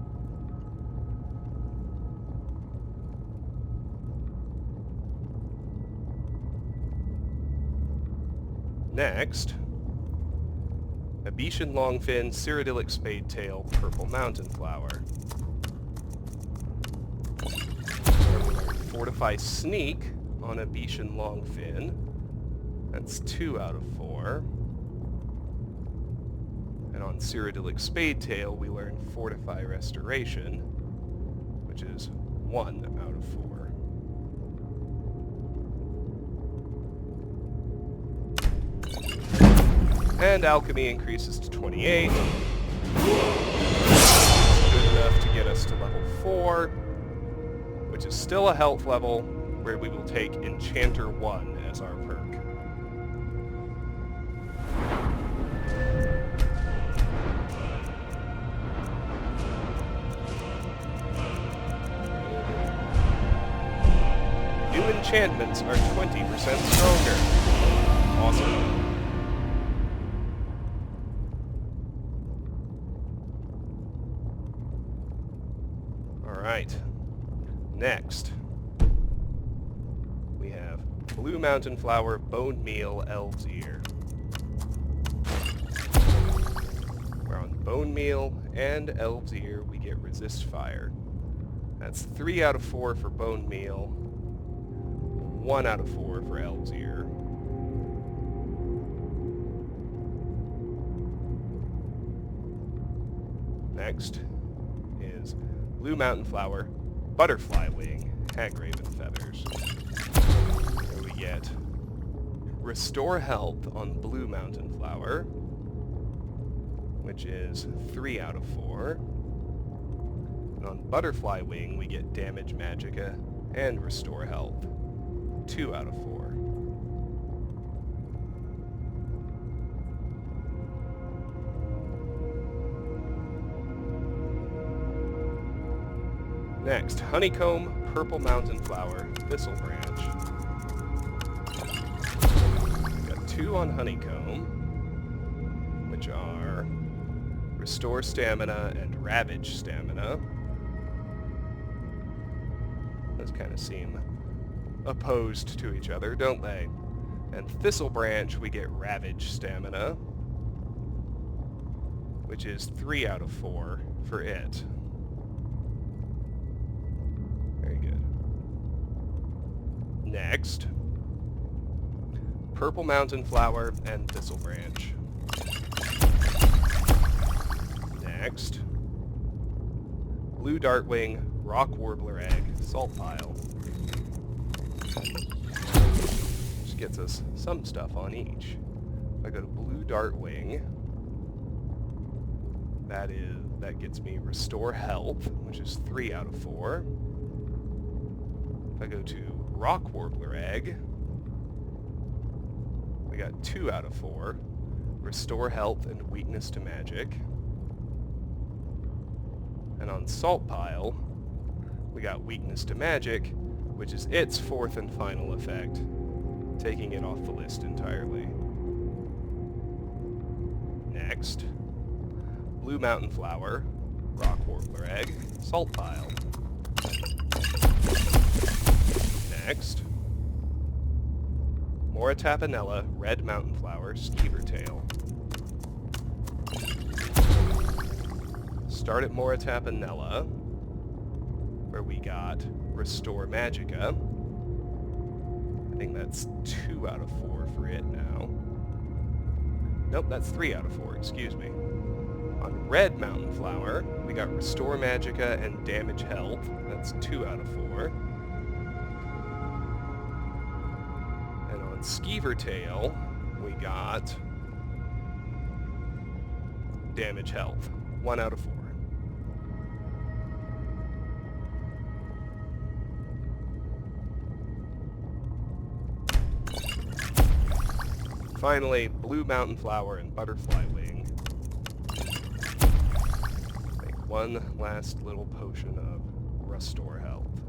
Next, Abetian Longfin, Cyrodiilic Spadetail, Purple Mountain Flower. Where we learn Fortify Sneak on Abetian Longfin. That's 2 out of 4. And on Cyrodiilic Spadetail, we learn Fortify Restoration, which is 1 out of 4. And Alchemy increases to 28. Good enough to get us to level 4, which is still a health level, where we will take Enchanter 1 as our perk. New enchantments are 20% stronger. Awesome. Alright. Next, we have Blue Mountain Flower, Bone Meal, Elves Ear. We're on Bone Meal and Elves Ear, we get Resist Fire. That's 3 out of 4 for Bone Meal, 1 out of 4 for Elves Ear. Next is Blue Mountain Flower, Butterfly Wing, Hagraven Feathers. Where we get Restore Health on Blue Mountain Flower, which is 3 out of 4. And on Butterfly Wing, we get Damage Magicka and Restore Health, 2 out of 4. Next, Honeycomb, Purple Mountain Flower, Thistle Branch. Got 2 on Honeycomb, which are Restore Stamina and Ravage Stamina. Those kind of seem opposed to each other, don't they? And Thistle Branch, we get Ravage Stamina, which is 3 out of 4 for it. Very good. Next, Purple Mountain Flower and Thistle Branch. Next, Blue Dartwing, Rock Warbler Egg, Salt Pile. Which gets us some stuff on each. If I go to Blue Dartwing, that gets me Restore Health, which is 3 out of 4. If I go to Rock Warbler Egg, we got 2 out of 4. Restore Health and Weakness to Magic. And on Salt Pile, we got Weakness to Magic, which is its 4th and final effect, taking it off the list entirely. Next, Blue Mountain Flower, Rock Warbler Egg, Salt Pile. Next, Moratapanella, Red Mountain Flower, Skeever Tail. Start at Moratapanella, where we got Restore Magicka. I think that's 2 out of 4 for it now. Nope, that's 3 out of 4, excuse me. On Red Mountain Flower, we got Restore Magicka and Damage Health. That's 2 out of 4. And on Skeever Tail, we got Damage Health. 1 out of 4. Finally, Blue Mountain Flower and Butterfly Wing. Make one last little potion of Restore Health.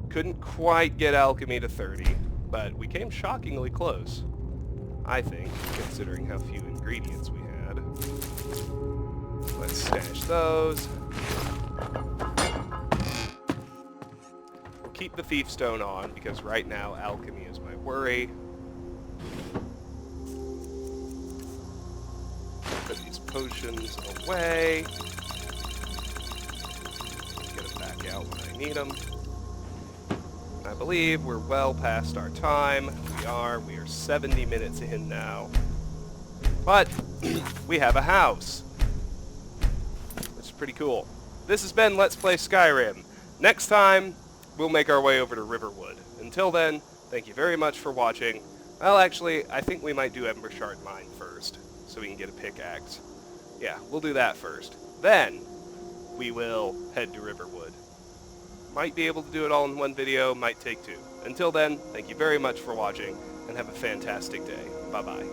Couldn't quite get Alchemy to 30, but we came shockingly close, I think, considering how few ingredients we had. Let's stash those. We'll keep the Thief Stone on, because right now Alchemy is my worry. Put these potions away. Get them back out when I need them. I believe we're well past our time. We are 70 minutes in now. But we have a house. It's pretty cool. This has been Let's Play Skyrim. Next time, we'll make our way over to Riverwood. Until then, thank you very much for watching. Well, actually, I think we might do Ember Shard Mine first, so we can get a pickaxe. Yeah, we'll do that first. Then, we will head to Riverwood. Might be able to do it all in one video, might take two. Until then, thank you very much for watching, and have a fantastic day. Bye-bye.